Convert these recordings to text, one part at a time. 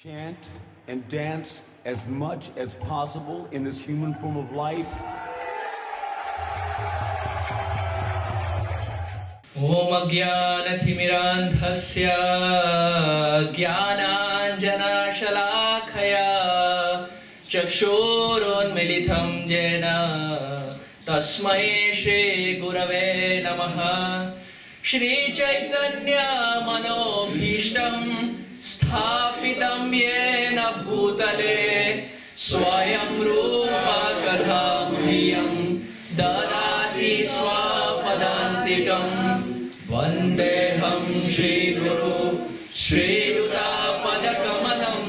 Chant and dance as much as possible in this human form of life. ॐ अज्ञानतिमिरान्धस्य ज्ञानाञ्जनशलाखया चक्षुरुन्मिलितं येन तस्मै श्रीगुरवे नमः। श्रीचैतन्यमनोभीष्टं स्थापितं येन भूतले स्वयं रूप कथा मह्यं ददाति स्वपदान्तिकम्। वन्देऽहं श्रीगुरु श्रीयुतापदकमलं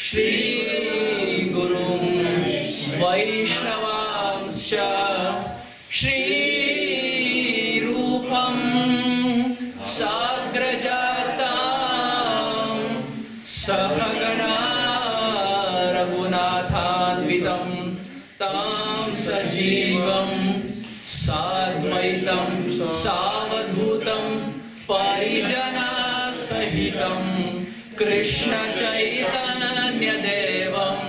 श्रीगुरुं वैष्णवांश्च श्रीरूपं साग्रजातां सहगणा रघुनाथान्वितं तां सजीवं साद्वैतं सावधूतं परिजनसहितं कृष्णचैतन्यदेवं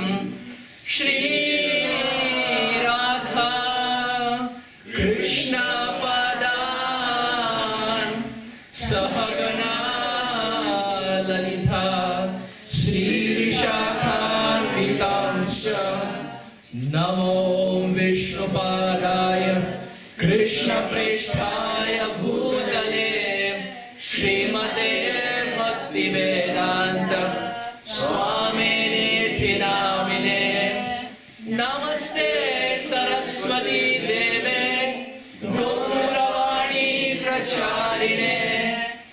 श्रीराधा कृष्णपदान् सहगणा ललिता श्रीविशाखान्वितांश्च नमो विष्णुपादाय कृष्णप्रेष्ठाय भूतले श्रीमते भक्तिवेदान्त स्वामिनेति नामिने। नमस्ते सरस्वती देवे गौरवाणी प्रचारिणे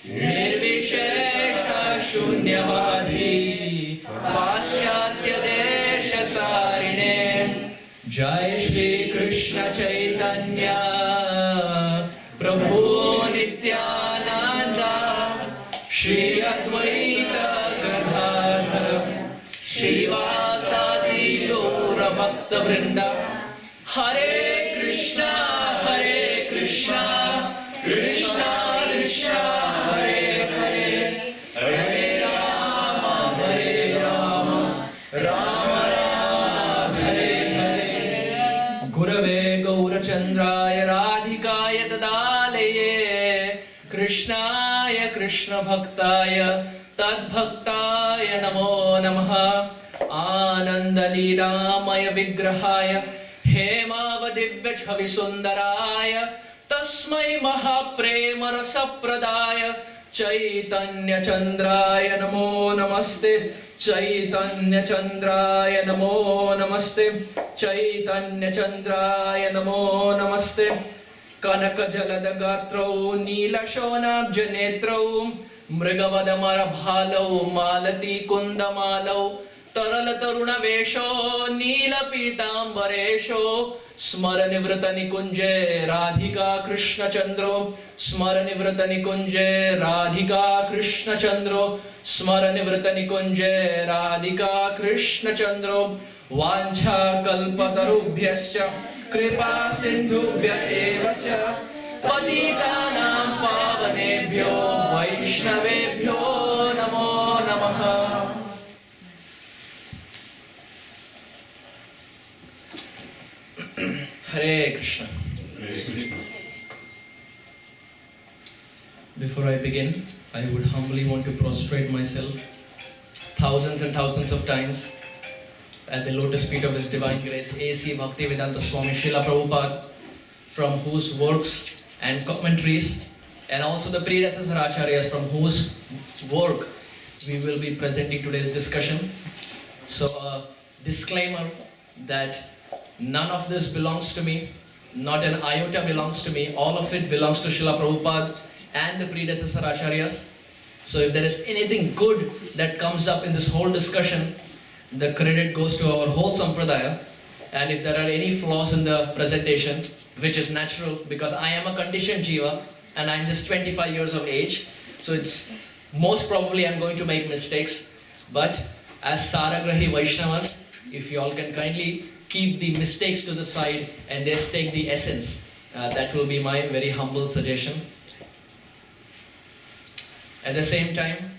निर्विशेष शून्यवादी पाश्चात्य देशतारिणे। जय श्री कृष्ण चैतन्य प्रभु नित्यानंद श्री अद्वैत गदाधर श्रीवासादि गौर भक्त वृंद। हरे कृष्णा कृष्णा कृष्णा हरे हरे हरे राम राम राम हरे हरे। गुरवे गौरचंद्राय राधिकाय तदालये कृष्णाय कृष्ण भक्ताय तद्भक्ताय नमो नमः। आनंद लीलामय विग्रहाय हेमावदिव्य छवि सुंदराय तस्मै महाप्रेम रसप्रदाय चैतन्य चंद्राय नमो नमस्ते। चैतन्य चंद्राय नमो नमस्ते। चैतन्य चंद्राय नमो नमस्ते। कनक जलद गात्रौ नीलशोणाब्ज नेत्रौ मृगवदमरभालौ मालती कुन्दमालौ तरल तरुण वेशो नील पीतांबरेशो स्मर निवृत निकुंजे राधिका कृष्ण चंद्रो स्मर निवृत निकुंजे राधिका कृष्ण चंद्रो स्मर निवृत निकुंजे राधिका कृष्ण चंद्रो। वांछा कल्पतरुभ्यश्च कृपा सिंधुभ्य एव च पतितानां पावनेभ्यो वैष्णवेभ्यो नमो नमः। Hare Krishna. Before I begin, I would humbly want to prostrate myself thousands and thousands of times at the lotus feet of His Divine Grace A.C. Bhaktivedanta Swami Srila Prabhupada, from whose works and commentaries and also the predecessor acharyas from whose work we will be presenting today's discussion. So a disclaimer that none of this belongs to me, not an iota belongs to me, all of it belongs to Srila Prabhupada and the predecessor acharyas. So if there is anything good that comes up in this whole discussion, the credit goes to our whole sampradaya. And if there are any flaws in the presentation, which is natural because I am a conditioned jiva and I'm just 25 years of age, so it's most probably I'm going to make mistakes. But as Saragrahi Vaishnavas, if you all can kindly keep the mistakes to the side and just take the essence, that will be my very humble suggestion. At the same time,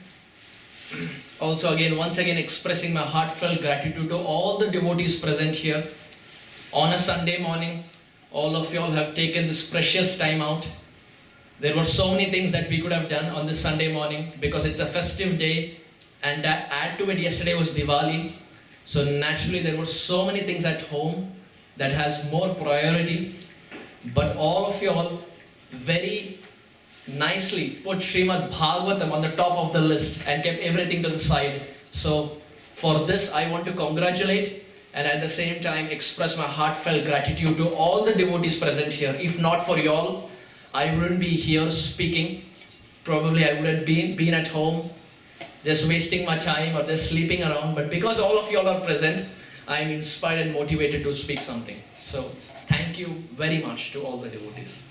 Also again, once again expressing my heartfelt gratitude to all the devotees present here. On a Sunday morning, all of you all have taken this precious time out. There were so many things that we could have done on this Sunday morning because it's a festive day, and add to it, yesterday was Diwali. So naturally there were so many things at home that has more priority. But all of you all very nicely put Srimad Bhagavatam on the top of the list and kept everything to the side. So for this I want to congratulate and at the same time express my heartfelt gratitude to all the devotees present here. If not for y'all, I wouldn't be here speaking. Probably I would have been at home just wasting my time or just sleeping around. But because all of y'all are present, I am inspired and motivated to speak something. So thank you very much to all the devotees.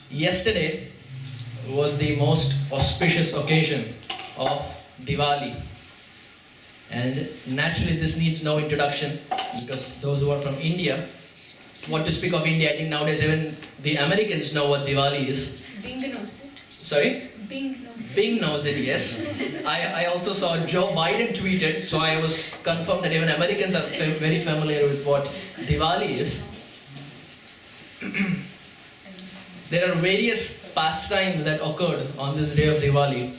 Yesterday was the most auspicious occasion of Diwali, and naturally this needs no introduction because those who are from India, what to speak of India, I think nowadays even the Americans know what Diwali is. Bing knows it. Sorry? Bing knows it. Bing knows it, yes. I also saw Joe Biden tweeted, so I was confirmed that even Americans are very familiar with what Diwali is. There are various pastimes that occurred on this day of Diwali,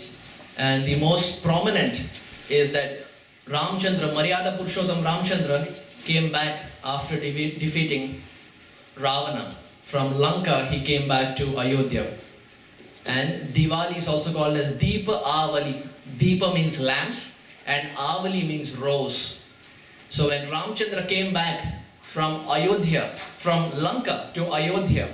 and the most prominent is that Ramchandra, Maryada Purushottam Ramchandra, came back after defeating Ravana. From Lanka, he came back to Ayodhya. And Diwali is also called as Deepa Avali. Deepa means lamps, and Avali means rose. So when Ramchandra came back from Ayodhya, from Lanka to Ayodhya,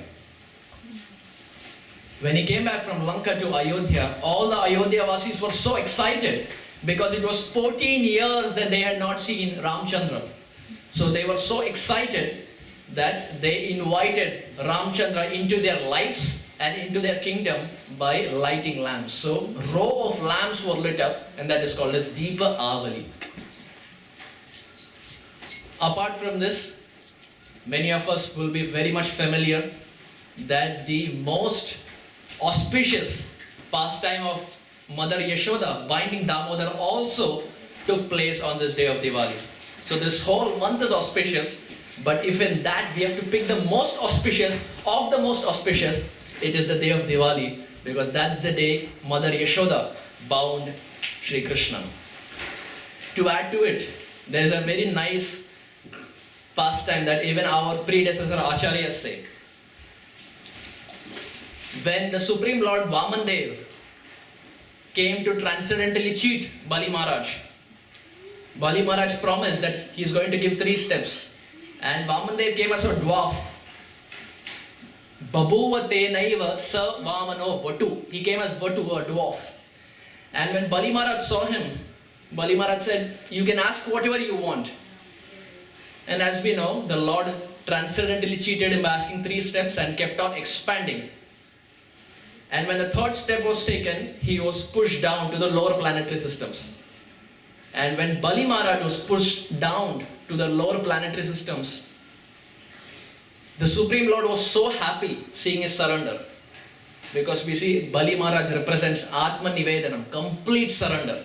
when he came back from Lanka to Ayodhya, all the Ayodhya Vasis were so excited because it was 14 years that they had not seen Ramchandra. So they were so excited that they invited Ramchandra into their lives and into their kingdom by lighting lamps. So row of lamps were lit up, and that is called as Deepa Avali. Apart from this, many of us will be very much familiar that the most auspicious pastime of Mother Yashoda, binding Damodar, also took place on this day of Diwali. So this whole month is auspicious, but if in that we have to pick the most auspicious of the most auspicious, it is the day of Diwali, because that's the day Mother Yashoda bound Sri Krishna. To add to it, there is a very nice pastime that even our predecessor Acharyas say. When the Supreme Lord Vamandev came to transcendentally cheat Bali Maharaj, Bali Maharaj promised that he is going to give 3 steps, and Vamandev came as a dwarf. Babuva tenaiva sa Vamano Vatu. He came as Vatu, a dwarf. And when Bali Maharaj saw him, Bali Maharaj said, "You can ask whatever you want." And as we know, the Lord transcendentally cheated him by asking 3 steps and kept on expanding. And when the 3rd step was taken, he was pushed down to the lower planetary systems. And when Bali Maharaj was pushed down to the lower planetary systems, the Supreme Lord was so happy seeing his surrender. Because we see Bali Maharaj represents Atma Nivedanam, complete surrender.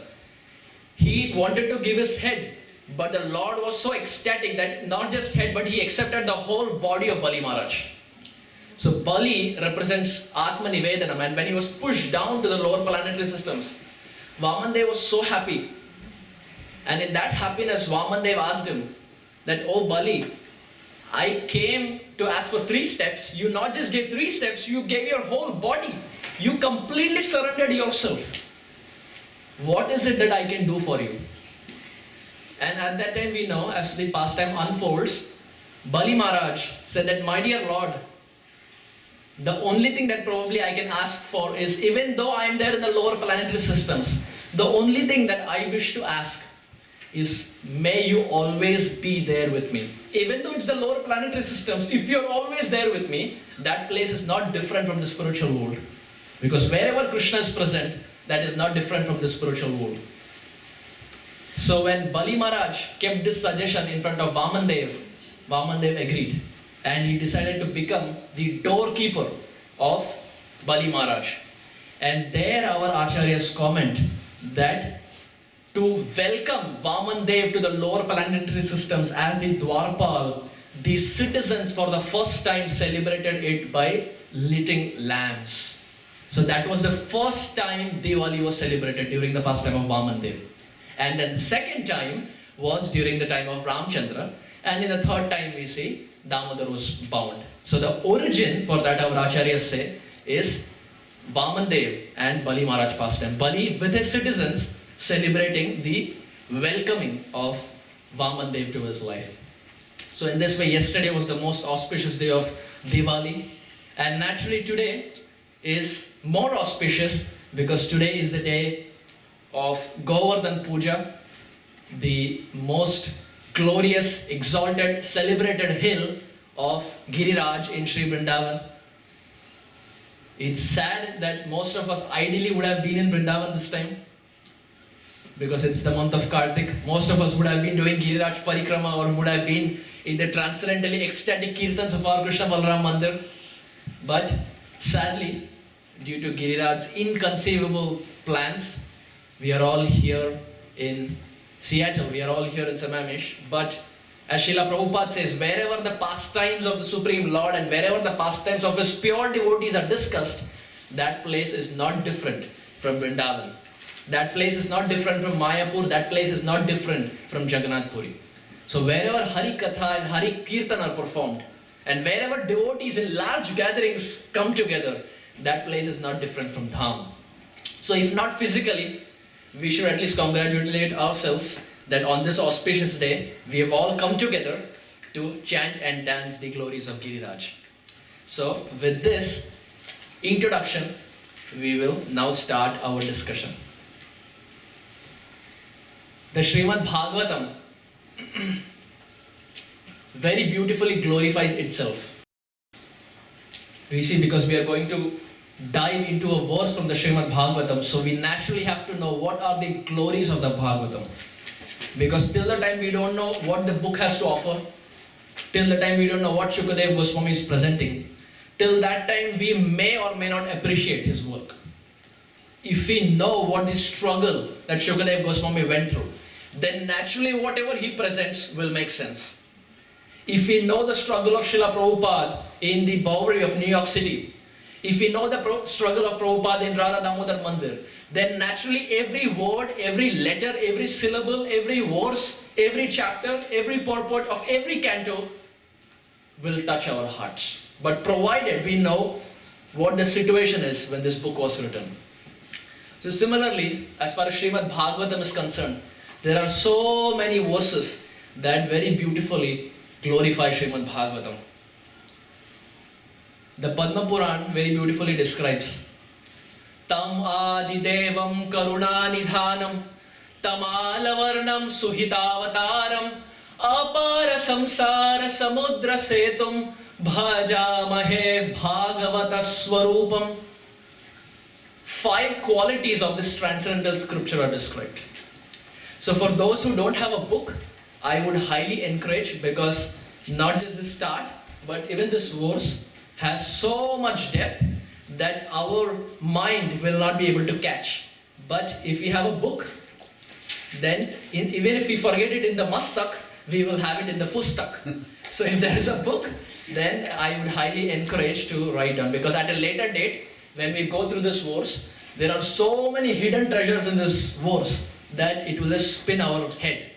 He wanted to give his head, but the Lord was so ecstatic that not just head, but he accepted the whole body of Bali Maharaj. So Bali represents Atma Nivedanam, and when he was pushed down to the lower planetary systems, Vamandev was so happy. And in that happiness, Vamandev asked him that, "Oh Bali, I came to ask for 3 steps. You not just gave 3 steps, you gave your whole body. You completely surrendered yourself. What is it that I can do for you?" And at that time we know, as the pastime unfolds, Bali Maharaj said that, "My dear Lord, the only thing that probably I can ask for is, even though I am there in the lower planetary systems, the only thing that I wish to ask is, may you always be there with me. Even though it's the lower planetary systems, if you're always there with me, that place is not different from the spiritual world. Because wherever Krishna is present, that is not different from the spiritual world." So when Bali Maharaj kept this suggestion in front of Vamandev, Vamandev agreed. And he decided to become the doorkeeper of Bali Maharaj. And there our Acharyas comment that to welcome Vaman Dev to the lower planetary systems as the Dwarpal, the citizens for the first time celebrated it by lighting lamps. So that was the first time Diwali was celebrated during the pastime of Vaman Dev. And then the second time was during the time of Ramchandra. And in the third time we see Damodar was bound. So the origin for that our Acharyas say is Vaman Dev and Bali Maharaj pastime. Bali with his citizens celebrating the welcoming of Vaman Dev to his life. So in this way, yesterday was the most auspicious day of Diwali, and naturally today is more auspicious because today is the day of Govardhan Puja, the most glorious, exalted, celebrated hill of Giriraj in Sri Vrindavan. It's sad that most of us ideally would have been in Vrindavan this time because it's the month of Kartik. Most of us would have been doing Giriraj Parikrama or would have been in the transcendently ecstatic kirtans of our Krishna Balaram Mandir. But sadly, due to Giriraj's inconceivable plans, we are all here in Seattle, we are all here in Sammamish. But as Srila Prabhupada says, wherever the pastimes of the Supreme Lord and wherever the pastimes of His pure devotees are discussed, that place is not different from Vrindavan. That place is not different from Mayapur, that place is not different from Jagannath Puri. So wherever Hari Katha and Hari Kirtan are performed, and wherever devotees in large gatherings come together, that place is not different from Dham. So if not physically, we should at least congratulate ourselves that on this auspicious day, we have all come together to chant and dance the glories of Giriraj. So with this introduction, we will now start our discussion. The Srimad Bhagavatam very beautifully glorifies itself. We see, because we are going to dive into a verse from the Srimad Bhagavatam, so we naturally have to know what are the glories of the Bhagavatam. Because till the time we don't know what the book has to offer, till the time we don't know what Shukadev Goswami is presenting, till that time we may or may not appreciate his work. If we know what the struggle that Shukadev Goswami went through, then naturally whatever he presents will make sense. If we know the struggle of Srila Prabhupada in the Bowery of New York City, if we know the struggle of Prabhupada in Radha Damodar Mandir, then naturally every word, every letter, every syllable, every verse, every chapter, every purport of every canto will touch our hearts. But provided we know what the situation is when this book was written. So similarly, as far as Srimad Bhagavatam is concerned, there are so many verses that very beautifully glorify Srimad Bhagavatam. The Padma Puran very beautifully describes Tam Adidevam Karunanidhanam Tamalavarnam Suhitavataram Apara Samsara Samudra Setum Bhajamahe Bhagavata Swarupam. 5 qualities of this transcendental scripture are described. So for those who don't have a book, I would highly encourage, because not just the start, but even this verse has so much depth that our mind will not be able to catch. But if we have a book, then even if we forget it in the mastak, we will have it in the pustak. So if there is a book, then I would highly encourage to write down, because at a later date, when we go through this verse, there are so many hidden treasures in this verse that it will just spin our head.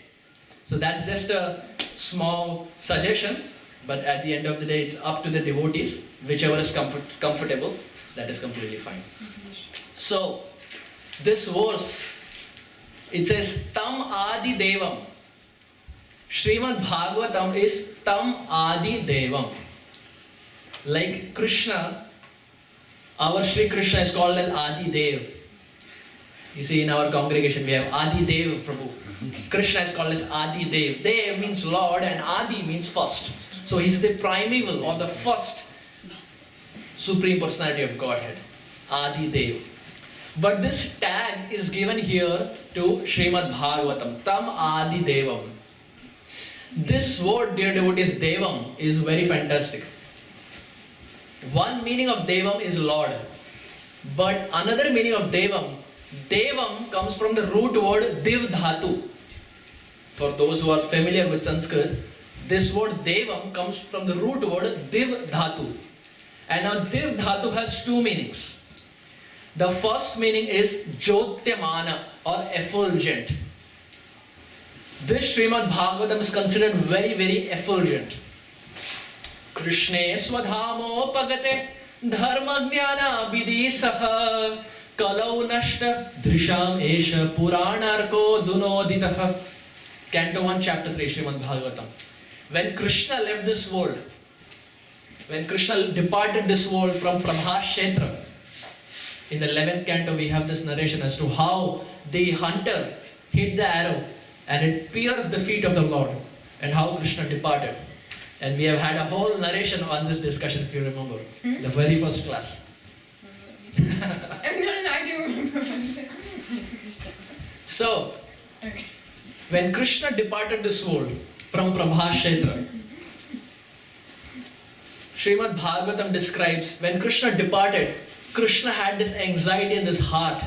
So that's just a small suggestion, but at the end of the day, it's up to the devotees. Whichever is comfortable, that is completely fine. So, this verse, it says, Tam Adi Devam. Srimad Bhagavatam is Tam Adi Devam. Like Krishna, our Sri Krishna is called as Adi Dev. You see, in our congregation, we have Adi Dev Prabhu. Krishna is called as Adi Dev. Dev means Lord and Adi means first. So he's the primeval or the first Supreme Personality of Godhead. Adi Dev. But this tag is given here to Srimad Bhagavatam. Tam Adi Devam. This word, dear devotees, Devam, is very fantastic. One meaning of Devam is Lord. But another meaning of Devam, Devam comes from the root word Div Dhatu. For those who are familiar with Sanskrit, this word Devam comes from the root word Div Dhatu. And now Div Dhatu has two meanings. The first meaning is Jyotyamana or effulgent. This Srimad Bhagavatam is considered very, very effulgent. Krishne swadhamo pagate dharma jnana vidisaha kalau nashta drisham esha puranarko dunoditaha. Canto 1, Chapter 3, Srimad Bhagavatam. When Krishna left this world, when Krishna departed this world from Prabhashetra, in the 11th canto we have this narration as to how the hunter hit the arrow and it pierced the feet of the Lord, and how Krishna departed. And we have had a whole narration on this discussion, if you remember, the very first class. No, I do remember. So, Okay. when Krishna departed this world from Prabhashetra, Srimad Bhagavatam describes when Krishna departed, Krishna had this anxiety in his heart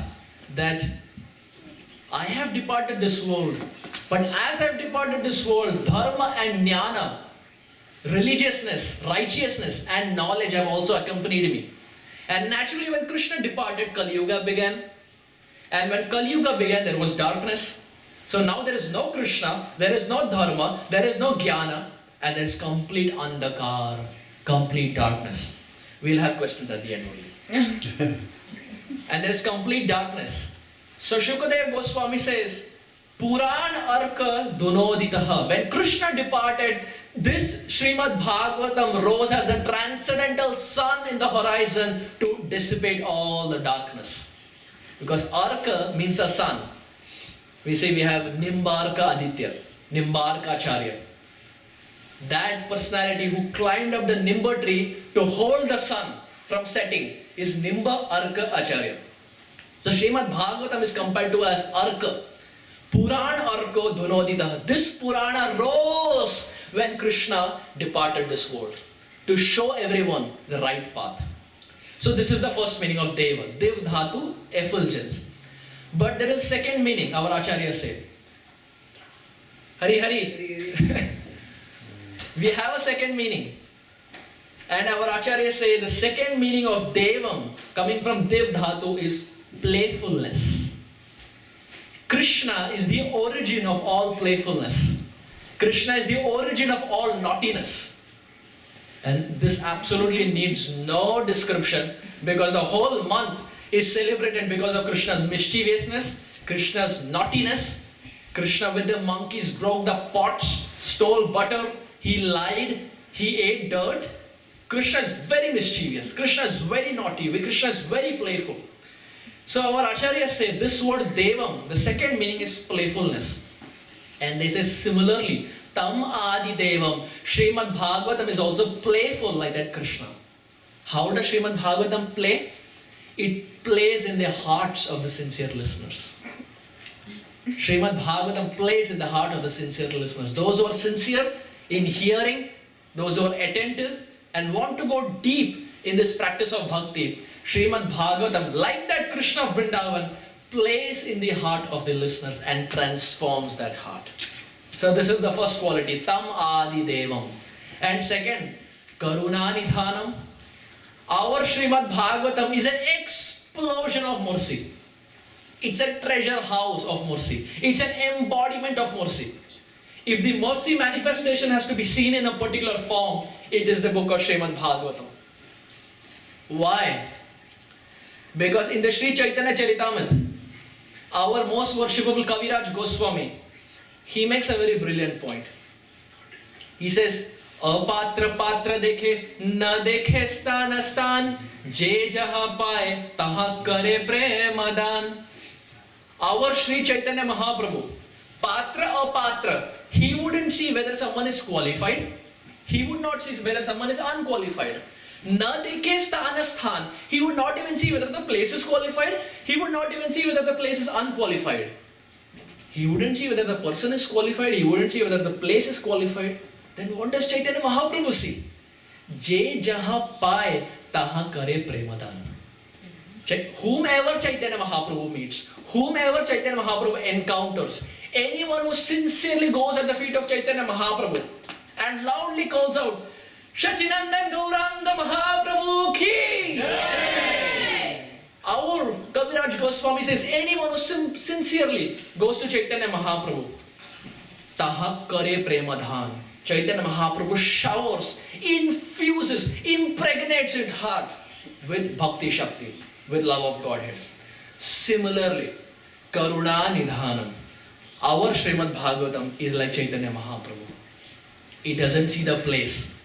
that I have departed this world, but as I have departed this world, dharma and jnana, religiousness, righteousness and knowledge have also accompanied me. And naturally when Krishna departed, Kali Yuga began. And when Kali Yuga began, there was darkness. So now there is no Krishna, there is no dharma, there is no jnana, and there is complete andhakar, complete darkness. We'll have questions at the end only. And there is complete darkness. So Shukadeva Goswami says, Puran Arka Dunoditaha. When Krishna departed, this Srimad Bhagavatam rose as a transcendental sun in the horizon to dissipate all the darkness. Because Arka means a sun. We say we have Nimbarka Aditya, Nimbarka Acharya. That personality who climbed up the Nimba tree to hold the sun from setting is Nimba Arka Acharya. So Srimad Bhagavatam is compared to as Arka. Puran Arko Dunoditaha. This Purana rose when Krishna departed this world to show everyone the right path. So this is the first meaning of Deva. Dev Dhatu, effulgence. But there is second meaning, our Acharyas say. Hari Hari. We have a second meaning. And our Acharyas say the second meaning of Devam, coming from Dev Dhatu, is playfulness. Krishna is the origin of all playfulness. Krishna is the origin of all naughtiness. And this absolutely needs no description, because the whole month is celebrated because of Krishna's mischievousness, Krishna's naughtiness. Krishna with the monkeys broke the pots, stole butter, he lied, he ate dirt. Krishna is very mischievous, Krishna is very naughty, Krishna is very playful. So our Acharyas say this word Devam, the second meaning is playfulness. And they say similarly, Tam Adi Devam, Srimad Bhagavatam is also playful like that Krishna. How does Srimad Bhagavatam play? It plays in the hearts of the sincere listeners. Srimad Bhagavatam plays in the heart of the sincere listeners. Those who are sincere in hearing, those who are attentive and want to go deep in this practice of bhakti, Srimad Bhagavatam, like that Krishna of Vrindavan, plays in the heart of the listeners and transforms that heart. So this is the first quality, Tam Adi Devam. And second, Karuna Nidhanam. Our Srimad Bhagavatam is an explosion of mercy. It's a treasure house of mercy. It's an embodiment of mercy. If the mercy manifestation has to be seen in a particular form, it is the book of Srimad Bhagavatam. Why? Because in the Sri Chaitanya Charitamrita, our most worshipable Kaviraj Goswami, he makes a very brilliant point. He says, Apatra patra dekhe, na dekhe stan astan, je jaha paye, taha kare premadan. Our Sri Chaitanya Mahaprabhu, patra apatra, he wouldn't see whether someone is qualified, he would not see whether someone is unqualified. Na dekhe sthana sthan, he would not even see whether the place is qualified, he would not even see whether the place is unqualified. He wouldn't see whether the person is qualified, he wouldn't see whether the place is qualified. Then what does Chaitanya Mahaprabhu see? Je jaha paye taha kare premadan. Whomever Chaitanya Mahaprabhu meets, whomever Chaitanya Mahaprabhu encounters, anyone who sincerely goes at the feet of Chaitanya Mahaprabhu and loudly calls out, Shachinandan Gauranga Mahaprabhu ki! Our Kaviraj Goswami says, anyone who sincerely goes to Chaitanya Mahaprabhu, Taha Kare Premadhan. Chaitanya Mahaprabhu showers, infuses, impregnates his heart with Bhakti Shakti, with love of Godhead. Similarly, Karuna Nidhanam. Our Srimad Bhagavatam is like Chaitanya Mahaprabhu. It doesn't see the place.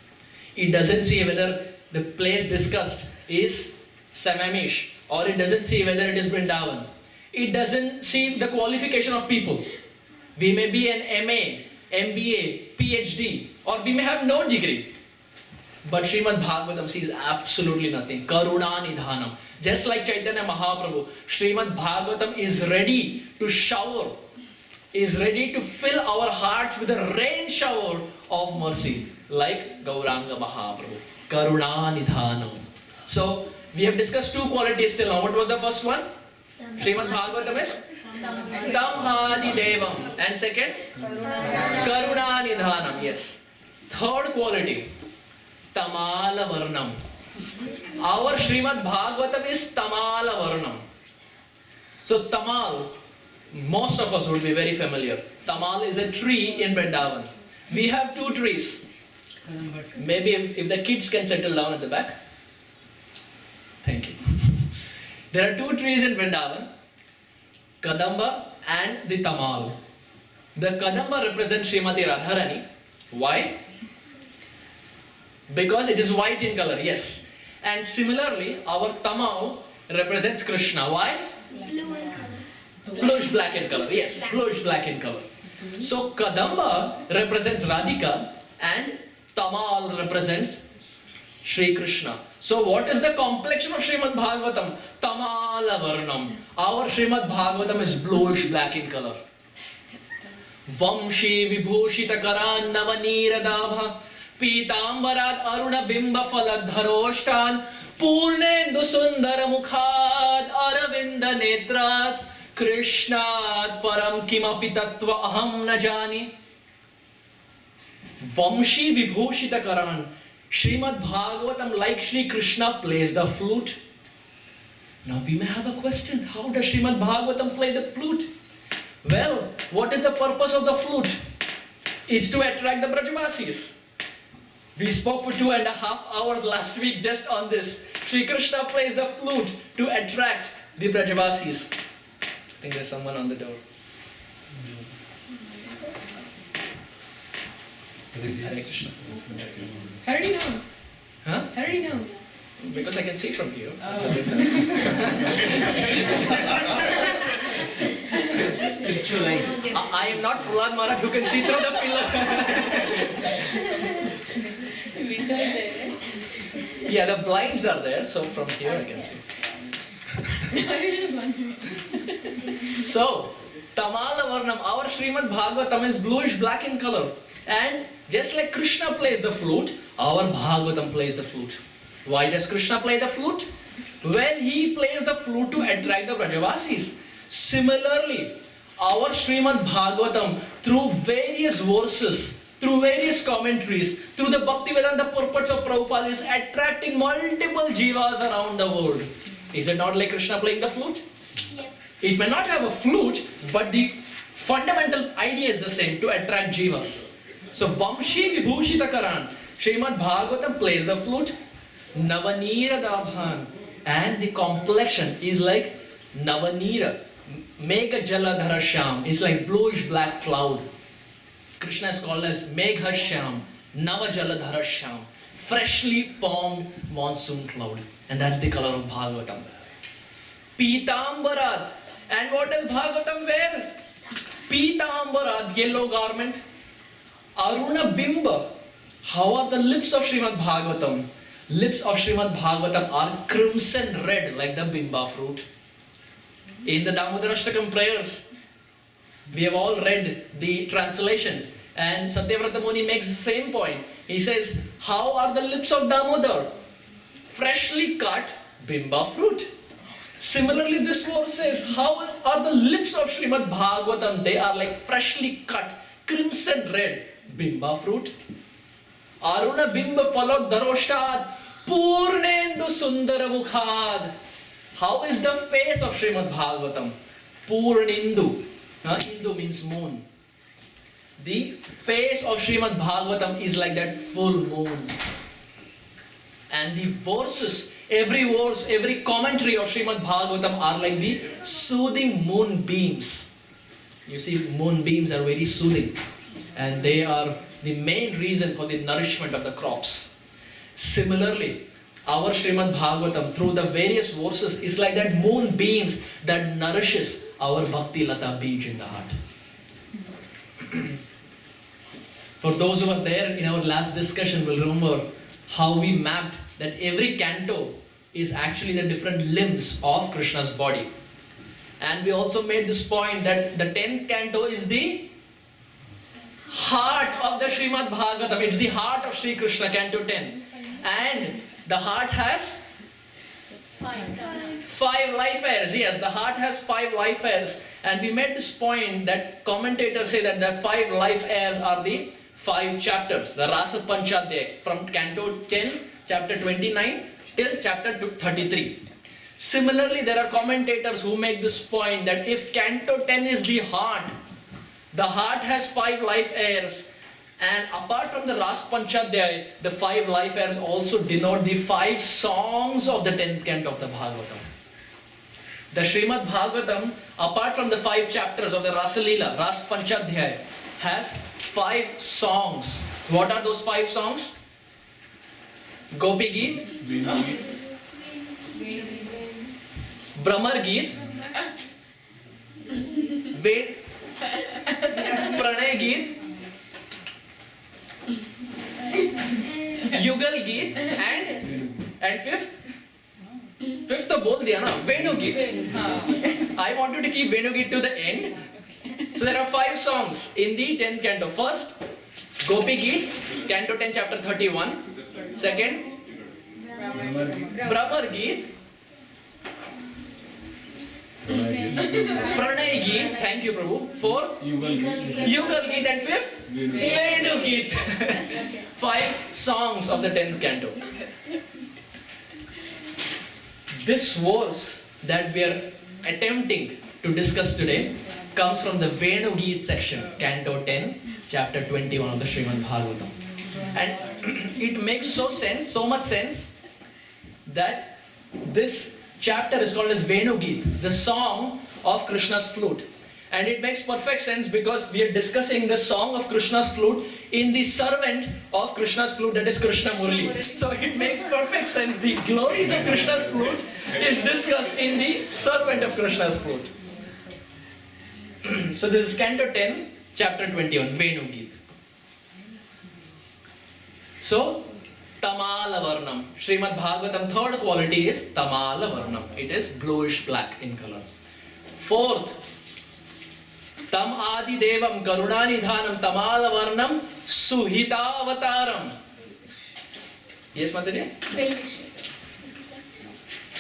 It doesn't see whether the place discussed is Samamish or it doesn't see whether it is Vrindavan. It doesn't see the qualification of people. We may be an MA, MBA, PhD, or we may have no degree. But Srimad Bhagavatam sees absolutely nothing. Karuna Nidhanam. Just like Chaitanya Mahaprabhu, Srimad Bhagavatam is ready to shower, is ready to fill our hearts with a rain shower of mercy, like Gauranga Mahaprabhu. Karuna Nidhanam. So, we have discussed two qualities till now. What was the first one? Srimad Bhagavatam is Tam Adi Devam. And second? Karuna Nidhanam. Yes. Third quality, Tamala Varnam. Our Srimad Bhagavatam is Tamala Varnam. So Tamal, most of us would be very familiar. Tamal is a tree in Vrindavan. We have two trees. Maybe if the kids can settle down at the back. Thank you. There are two trees in Vrindavan, Kadamba and the Tamal. The Kadamba represents Srimati Radharani. Why? Because it is white in color, yes. And similarly, our Tamal represents Krishna. Why? Blue in color. Bluish black in color, yes. Bluish black in color. So Kadamba represents Radhika and Tamal represents Shri Krishna. So what is the complexion of Srimad Bhagavatam? Tamala Varnam. Our Srimad Bhagavatam is bluish black in color. Vamshi Vibhushita Karan Navaniradabha Pitambarat Aruna Bimba Faladharoshtan Purnendu Sundara Mukhad Aravinda Netrat Krishnat Param Kimapi Tattva Aham Najani. Vamshi Vibhushita Karan. Srimad Bhagavatam, like Shri Krishna, plays the flute. Now we may have a question. How does Srimad Bhagavatam play the flute? Well, what is the purpose of the flute? It's to attract the Brajavasis. We spoke for 2.5 hours last week just on this. Shri Krishna plays the flute to attract the Brajavasis. I think there's someone on the door. Hare Krishna. How did he know? Huh? How did he know? Because I can see from here. I am not Prahlad Maharaj who can see through the pillar. Yeah, the blinds are there, so from here I can see. No, you're just wondering. So, Tamala Varnam, our Srimad Bhagavatam is bluish black in color. And just like Krishna plays the flute, our Bhagavatam plays the flute. Why does Krishna play the flute? When he plays the flute to attract the Brajavasis. Similarly, our Srimad Bhagavatam, through various verses, through various commentaries, through the Bhaktivedanta purports of Prabhupada, is attracting multiple jivas around the world. Is it not like Krishna playing the flute? Yep. It may not have a flute, but the fundamental idea is the same, to attract jivas. So, Vamshi Vibhushita Karan, Srimad Bhagavatam plays the flute, Navanira Dabhan, and the complexion is like Navanira, Megha Jaladhara Sham, it's like bluish black cloud. Krishna is called as Megha Sham, Nava Jaladhara Sham, freshly formed monsoon cloud. And that's the color of Bhagavatam. Pitambarat, and what does Bhagavatam wear? Pitambarat, yellow garment. Aruna Bimba. How are the lips of Srimad Bhagavatam? Lips of Srimad Bhagavatam are crimson red like the Bimba fruit. In the Damodarashtakam prayers, we have all read the translation, and Satyavrata Muni makes the same point. He says, how are the lips of Damodar? Freshly cut Bimba fruit. Similarly, this verse says, how are the lips of Srimad Bhagavatam? They are like freshly cut, crimson red, bimba fruit. Aruna bimba falot daroshad, purnendu sundara mukhad. How is the face of Srimad Bhagavatam? Purnindu. Indu means moon. The face of Srimad Bhagavatam is like that full moon. And the verses, every verse, every commentary of Srimad Bhagavatam are like the soothing moonbeams. You see, moonbeams are very soothing. And they are the main reason for the nourishment of the crops. Similarly, our Srimad Bhagavatam through the various verses is like that moonbeams that nourishes our Bhakti Lata beach in the heart. For those who are there in our last discussion will remember how we mapped that every canto is actually the different limbs of Krishna's body. And we also made this point that the 10th canto is the heart of the Srimad Bhagavatam. It's the heart of Sri Krishna, canto 10. And the heart has 5 life airs. Yes, the heart has 5 life airs. And we made this point that commentators say that the 5 life airs are the 5 chapters. The Rasa Panchadhyaya from canto 10, chapter 29 till chapter 33. Similarly, there are commentators who make this point that if canto 10 is the heart has 5 life airs. And apart from the Ras Panchadhyaya, the 5 life airs also denote the 5 songs of the 10th canto of the Bhagavatam. The Srimad Bhagavatam, apart from the 5 chapters of the Rasa Leela, Ras Panchadhyaya, has 5 songs. What are those 5 songs? Gopi Geet, Brahmar Geet, Pranay Geet, Yugal Geet, and fifth तो बोल दिया ना, Venu Geet. I wanted to keep Venu Geet to the end. So there are 5 songs in the 10th canto. First, Gopi Geet, canto 10, chapter 31. Second, Brahmar Geet, Pranay Geet, thank you Prabhu. 4th, Yugal Geet, and 5th, Venu Geet. 5 songs of the 10th canto. This verse that we are attempting to discuss today comes from the Venu Geet section, canto 10, chapter 21 of the Srimad Bhagavatam. And it makes so much sense that this chapter is called as Venu Geet, the song of Krishna's flute. And it makes perfect sense because we are discussing the song of Krishna's flute in the servant of Krishna's flute, that is Krishna Murli. So it makes perfect sense. The glories of Krishna's flute is discussed in the servant of Krishna's flute. So this is canto 10, chapter 21, Venu Geet. So, Tamala Varnam. Srimad Bhagavatam, third quality is Tamala Varnam. It is bluish black in color. 4th, Tam Adi Devam Karunanidhanam Tamala Varnam Suhita Avataram. Yes, Mataji?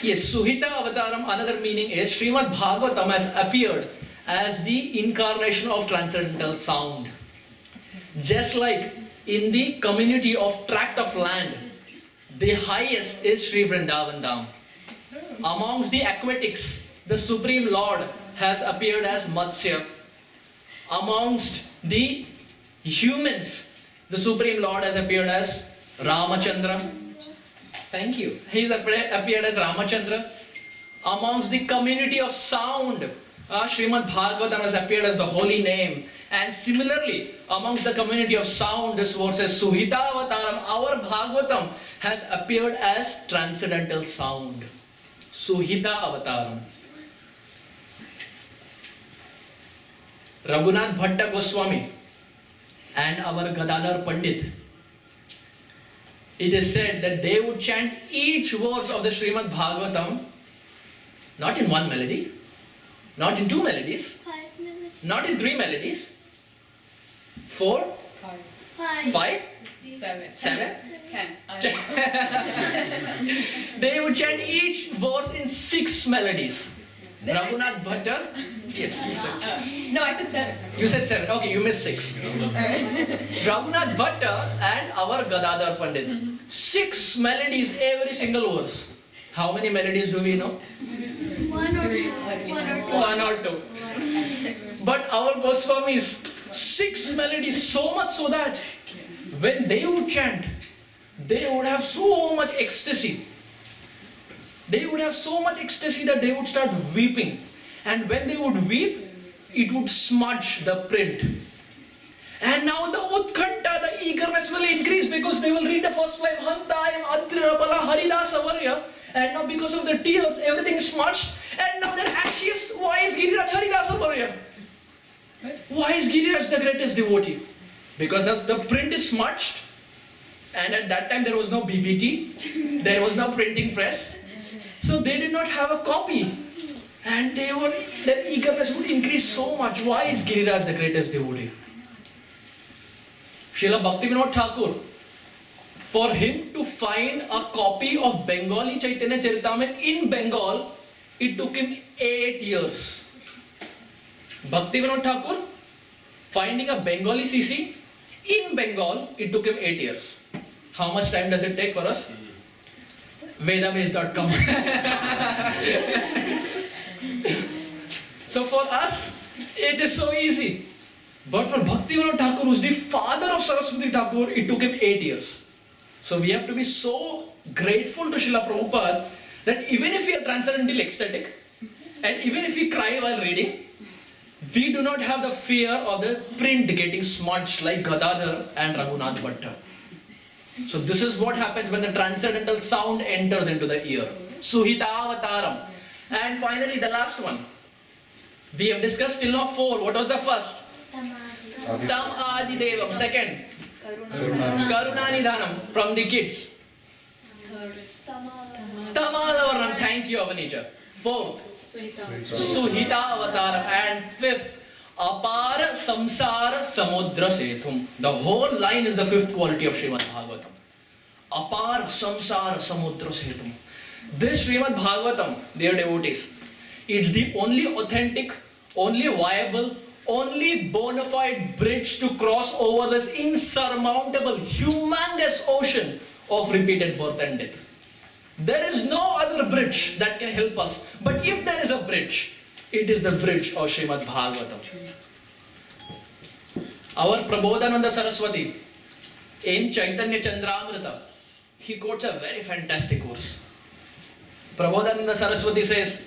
Yes, Suhita Avataram, another meaning is Srimad Bhagavatam has appeared as the incarnation of transcendental sound. Just like in the community of tract of land, the highest is Sri Vrindavan Dham. Amongst the aquatics, the Supreme Lord has appeared as Matsya. Amongst the humans, the Supreme Lord has appeared as Ramachandra. Thank you. He's appeared as Ramachandra. Amongst the community of sound, Srimad Bhagavatam has appeared as the holy name. And similarly, amongst the community of sound, this verse says, Suhita Avataram, our Bhagavatam has appeared as transcendental sound. Suhita Avataram. Raghunath Bhatta Goswami and our Gadadhar Pandit, it is said that they would chant each verse of the Srimad Bhagavatam not in one melody, not in 2 melodies, not in 3 melodies, 4, 5? 7. 7? 10. They would chant each verse in 6 melodies. Then I Raghunath said Bhatta, yes, you said 6. No, I said 7. You said 7, okay, you missed 6. Raghunath Bhatta and our Gadadhar Pandit. 6 melodies, every single verse. How many melodies do we know? 1 or 2. 1 or 2. But our Goswamis, 6 melodies, so much so that when they would chant, they would have so much ecstasy. They would have so much ecstasy that they would start weeping. And when they would weep, it would smudge the print. And now the utkanta, the eagerness will increase because they will read the first line, Hantayam Adrabala Haridasa Varya. And now because of the tears, everything is smudged. And now they're anxious. Why is Giriraj Haridasa Varya? Why is Giriraj the greatest devotee? Because the print is smudged. And at that time there was no BBT. There was no printing press. So they did not have a copy. And their eagerness would increase so much. Why is Giriraj the greatest devotee? Srila Bhaktivinoda Thakur, for him to find a copy of Bengali Chaitanya Charitamrita in Bengal, it took him 8 years. Bhaktivinoda Thakur, finding a Bengali CC in Bengal, it took him 8 years. How much time does it take for us? Vedabase.com. So for us, it is so easy. But for Bhaktivinoda Thakur, who is the father of Saraswati Thakur, it took him 8 years. So we have to be so grateful to Srila Prabhupada that even if we are transcendently ecstatic, and even if we cry while reading, we do not have the fear of the print getting smudged like Gadadhar and Raghunath Bhatta. So this is what happens when the transcendental sound enters into the ear. Suhita Avataram. And finally the last one. We have discussed till now 4. What was the first? Tam Adi Devam. Second. Karunanidhanam from the kids. Tamalavarnam. Thank you, Avaneja. 4th. Suhita Avataram. And 5th. Apara Samsara Samudra Sethum. The whole line is the 5th quality of Srimad Bhagavatam. Apara Samsara Samudra Sethum. This Srimad Bhagavatam, dear devotees, it's the only authentic, only viable, only bona fide bridge to cross over this insurmountable, humongous ocean of repeated birth and death. There is no other bridge that can help us. But if there is a bridge, it is the bridge of Srimad Bhagavatam. Our Prabodhananda Saraswati in Chaitanya Chandramrita, he quotes a very fantastic verse. Prabodhananda Saraswati says,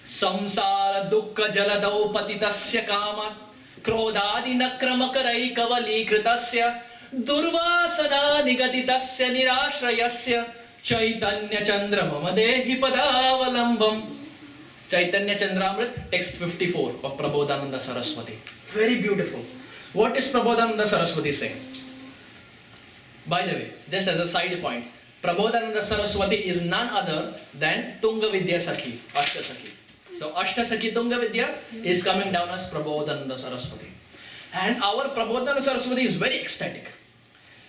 Samsara dukkha jaladau patitasya kama krodadi nakramakarai kavali kritasya durvasana nigaditasya nirashrayasya Chaitanya Chandra mamadehi padavalambam. Chaitanya Chandramrit, text 54 of Prabodhananda Saraswati. Very beautiful. What is Prabodhananda Saraswati saying? By the way, just as a side point, Prabodhananda Saraswati is none other than Tunga Vidya Sakhi, Ashta Sakhi. So Ashta Sakhi Tunga Vidya is coming down as Prabodhananda Saraswati. And our Prabodhananda Saraswati is very ecstatic.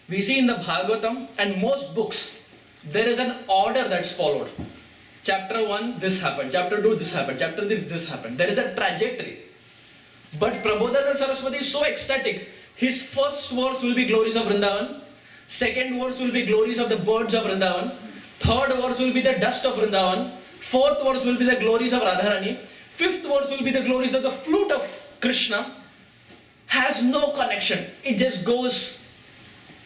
We see in the Bhagavatam and most books, there is an order that's followed. Chapter 1, this happened. Chapter 2, this happened. Chapter 3, this happened. There is a trajectory. But Prabodhananda Saraswati is so ecstatic. His first verse will be glories of Vrindavan. Second verse will be glories of the birds of Vrindavan. Third verse will be the dust of Vrindavan. Fourth verse will be the glories of Radharani. Fifth verse will be the glories of the flute of Krishna. Has no connection. It just goes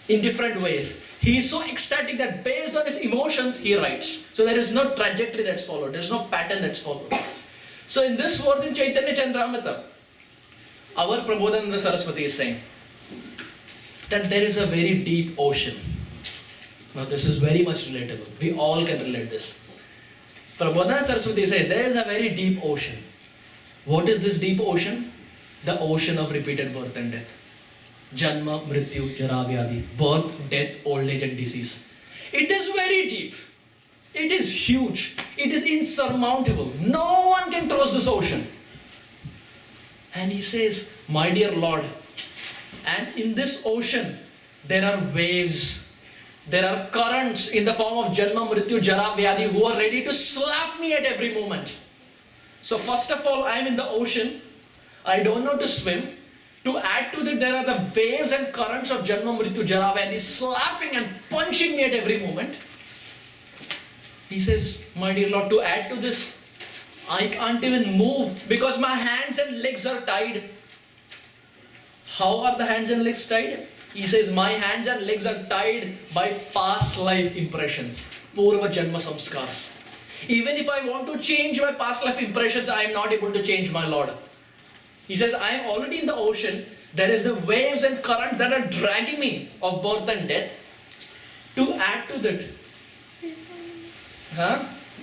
in different ways. He is so ecstatic that based on his emotions, he writes. So there is no trajectory that's followed. There is no pattern that's followed. So in this verse in Chaitanya Chandramrita, our Prabodhananda Saraswati is saying that there is a very deep ocean. Now this is very much relatable. We all can relate this. Prabodhananda Saraswati says there is a very deep ocean. What is this deep ocean? The ocean of repeated birth and death. Janma, Mrityu, Jara, Vyadhi. Birth, death, old age and disease. It is very deep. It is huge. It is insurmountable. No one can cross this ocean. And he says, my dear Lord, and in this ocean, there are waves, there are currents in the form of Janma, Mrityu, Jara, Vyadhi who are ready to slap me at every moment. So first of all, I am in the ocean. I don't know to swim. To add to that, there are the waves and currents of Janma, Mrityu, Jara, Vyadhi slapping and punching me at every moment. He says, my dear Lord, to add to this, I can't even move because my hands and legs are tied. How are the hands and legs tied? He says, my hands and legs are tied by past life impressions. Purva Janma Samskaras. Even if I want to change my past life impressions, I am not able to change, my Lord. He says, I am already in the ocean. There is the waves and currents that are dragging me of birth and death. To add to that,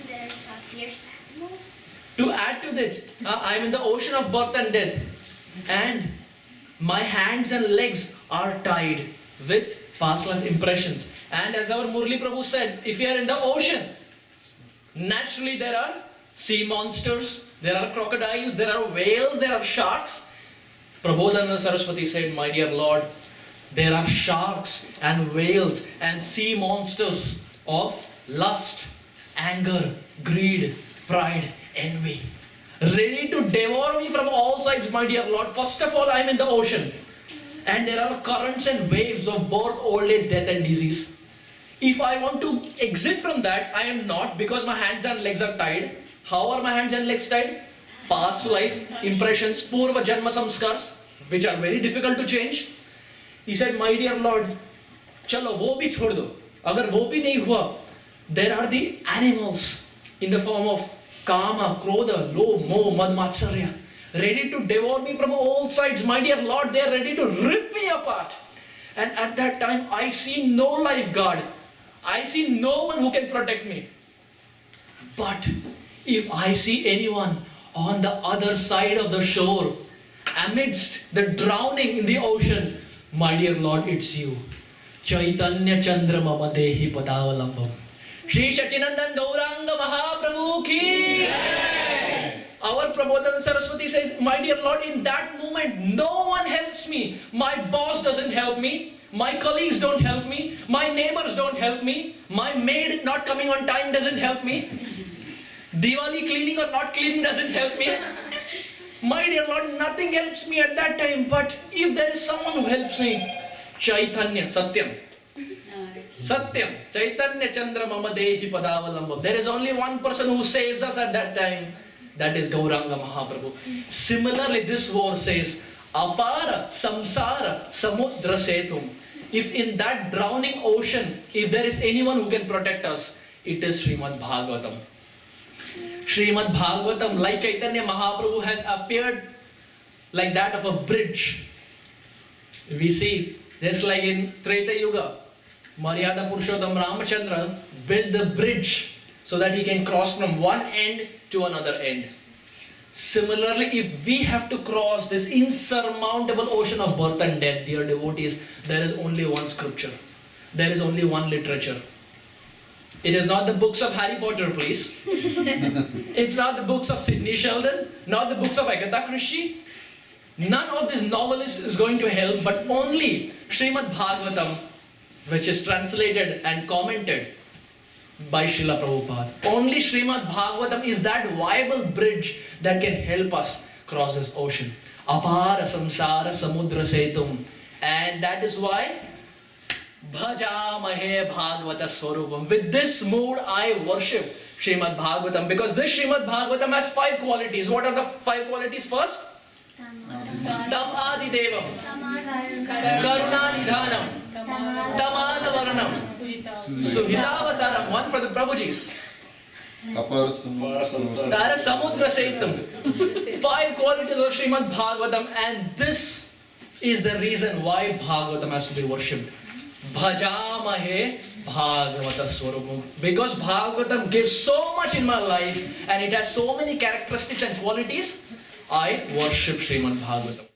There's fierce animals. to add to that, I am in the ocean of birth and death. And my hands and legs are tied with past life impressions. And as our Murli Prabhu said, if you are in the ocean, naturally there are sea monsters, there are crocodiles, there are whales, there are sharks. Prabodhananda Saraswati said, my dear Lord, there are sharks and whales and sea monsters of lust, anger, greed, pride, envy, ready to devour me from all sides, my dear Lord. First of all, I am in the ocean, and there are currents and waves of birth, old age, death and disease. If I want to exit from that, I am not, because my hands and legs are tied. How are my hands and legs tied? Past life impressions, Purva Janma Samskars, which are very difficult to change. He said, my dear Lord, chalo, wo bhi chhod do. Agar wo bhi nahi hua, there are the animals in the form of Kama, Krodha, Lobh, Moh, Mad, Matsarya, ready to devour me from all sides. My dear Lord, they are ready to rip me apart. And at that time, I see no lifeguard. I see no one who can protect me. But if I see anyone on the other side of the shore, amidst the drowning in the ocean, my dear Lord, it's you. Chaitanya Chandra Mama Dehi Padavalambam. Shri Sachinandan Gauranga Mahaprabhu ki. Our Prabodhananda Saraswati says, my dear Lord, in that moment, no one helps me. My boss doesn't help me. My colleagues don't help me. My neighbors don't help me. My maid not coming on time doesn't help me. Diwali cleaning or not cleaning doesn't help me. My dear Lord, nothing helps me at that time. But if there is someone who helps me, Chaitanya, Satyam. Satyam, Chaitanya Chandra Mama Dehi Padavalambam. There is only one person who saves us at that time. That is Gauranga Mahaprabhu. Similarly, this verse says, Apara Samsara Samudra Setum. If in that drowning ocean, if there is anyone who can protect us, it is Srimad Bhagavatam. Srimad Bhagavatam, like Chaitanya Mahaprabhu, has appeared like that of a bridge. We see, just like in Treta Yuga, Maryada Purushottam Ramachandra built the bridge so that he can cross from one end to another end. Similarly, if we have to cross this insurmountable ocean of birth and death, dear devotees, there is only one scripture. There is only one literature. It is not the books of Harry Potter, please. It's not the books of Sidney Sheldon, not the books of Agatha Christie. None of these novelists is going to help, but only Srimad Bhagavatam, which is translated and commented by Srila Prabhupada. Only Srimad Bhagavatam is that viable bridge that can help us cross this ocean. Apara samsara samudra setum. And that is why Bhajamahe Bhagavata Swarupam. With this mood I worship Srimad Bhagavatam, because this Srimad Bhagavatam has 5 qualities. What are the 5 qualities? First, Tam Adi Devam, Karuna Nidhanam, Tamana Varanam, Suhitavataram. One for the Prabhujis. Tara Samudra Setum. 5 qualities of Srimad Bhagavatam, and this is the reason why Bhagavatam has to be worshipped. Bhajamahe Bhagavata Swarupam. Because Bhagavatam gives so much in my life and it has so many characteristics and qualities, I worship Srimad Bhagavatam.